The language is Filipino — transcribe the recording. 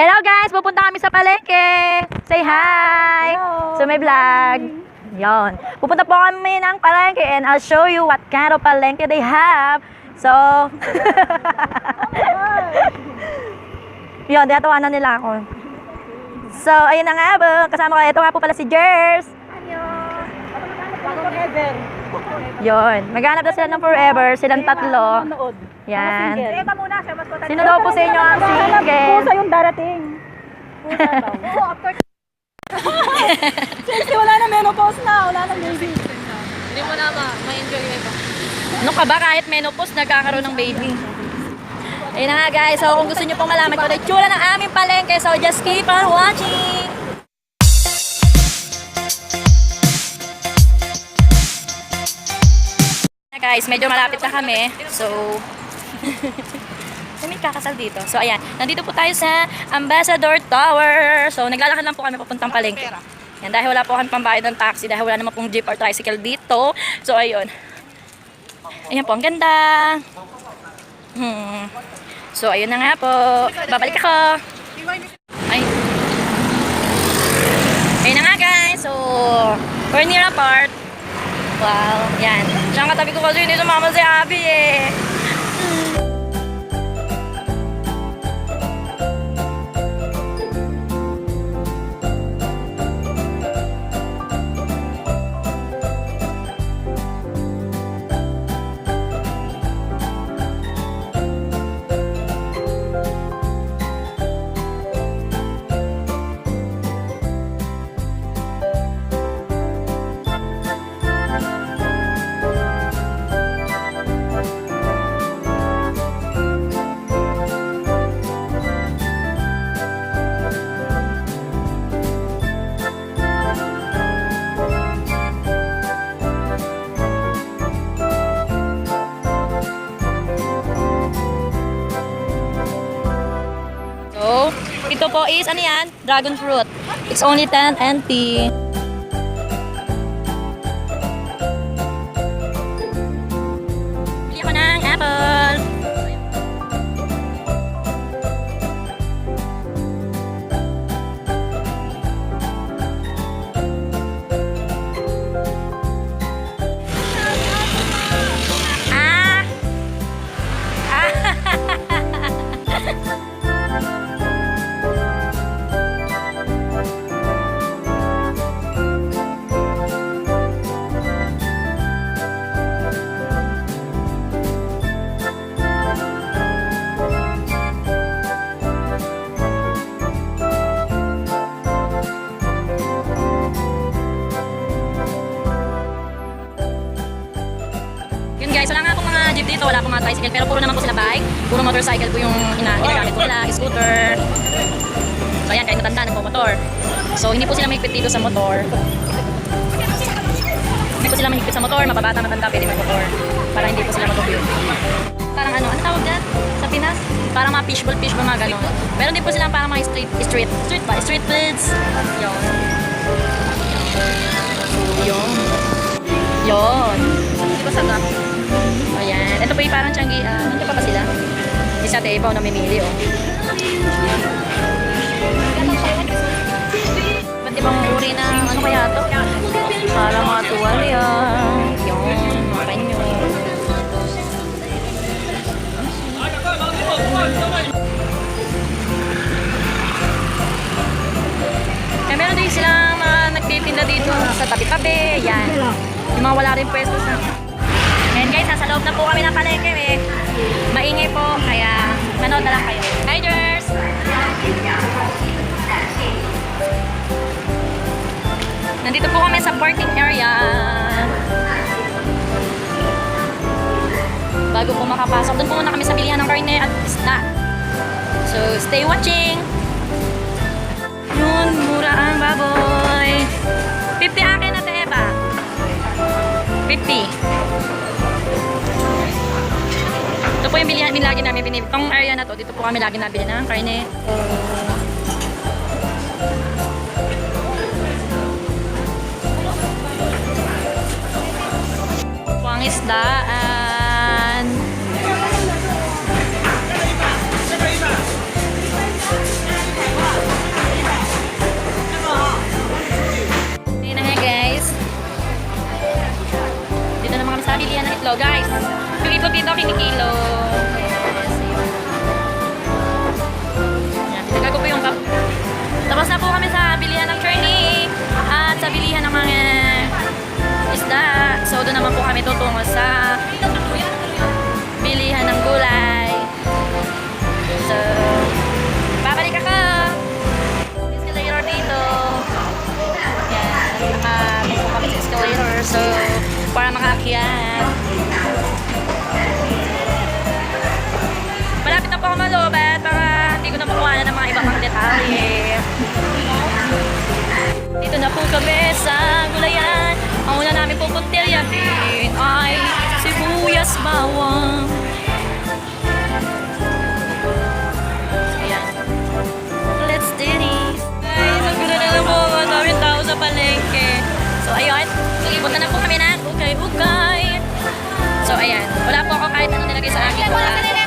Hello guys, pupunta kami sa palengke. Say hi. Hello. So may vlog. Yon. Pupunta po kami ng palengke and I'll show you what kind of palengke they have. So, yon, tinatawanan nila ako. So, ayun na nga ba, kasama ko, ito nga po pala si Jers. Forever. Yon, maghanap daw sila ng forever, silang tatlo. Yan. Eka muna, siya mas matanda. Sino daw po sa inyo ang single? Pusa yung darating. Pusa daw. Oo, after. Kasi wala na menopause na, wala na baby. Hindi mo na ma-enjoy yung iba. Ano ka ba, kahit menopause, nagkakaroon ng baby. Ayun na nga guys, so kung gusto nyo pong malaman kung ano yung tsura ng aming palengke, so just keep on watching! Guys, medyo malapit na kami, so may kakasal dito. So ayan, nandito po tayo sa Ambassador Tower. So naglalakad lang po kami papuntang palengke. Yan, dahil wala po kami pambayad ng taxi, dahil wala naman pong jeep or tricycle dito. So ayun. Ayan po, ang ganda. So ayun na nga po. Babalik ako. Ay. Ayun na nga guys. So, we're near a park. Wow, yan. Siyang katabi ko kasi hindi sumama si Abby eh. So, ito po is, ano yan? Dragon fruit. It's only 10 NT. Bili ako ng apple. Ah! Yun guys, wala nga akong mga jeep dito, wala akong mga tricycle, pero puro naman po sila bike, puro motorcycle po yung ginagamit po nila, scooter. So ayan, kahit matanda, nagpo-motor. So hindi po sila mahigpit dito sa motor. Hindi po sila mahigpit sa motor, mababata, matanda, pwede mag-motor. Para hindi po sila mag-view. Parang ano tawag dyan? Sa Pinas? Parang mga fishbowl, mga gano'n. Pero hindi po sila parang mga street foods. Yun. Hindi ko sagap. O yan. Ito po yung parang tiyanggi. Ano pa sila? Isa tebaw na mimili oh. Ba't ibang uri ng ano kaya to? Parang mga tuwalya. Yun. Mga kanyo. Eh meron din silang mga nagtitinda dito sa tabi-tabi. Yan. Yung mga wala rin pwesto sa... And guys, nasa loob na po kami ng palengke eh. Maingay po, kaya manood na lang kayo. Hi Jers! Nandito po kami sa parking area. Bago po makapasok, doon po muna kami sa bilihan ng karne at isda. So, stay watching! Yun, mura ang baboy. 50 akin na Eva. 50. Ito po yung bilihan lagi namin binili. Itong area na to, dito po kami lagi nabili ng karne. Pangisdaan. So guys, yung itlog dito kinikilo. Yan, tinagay ko po yung cup. Tapos na po kami sa bilihan ng journey at sa bilihan ng mga isda. So doon naman po kami tutungo sa bilihan ng gulay. So, babalik ako. Escalator dito. Yan, nakapunta kami sa escalator. So, para makaakyat. Malapit na po ako malubat para hindi ko na makuha ng mga ibang mga detalye. Dito na po kami sa gulayan. Ang una namin pupuntiryahin ay sibuyas bawang. Ayan. Let's do this. Guys, nagkuna na lang po ang daming tao sa palengke. So, ayun. Punta na po kami ng ukay-ukay. So, ayan. Wala po ako kahit ano nilagay sa akin.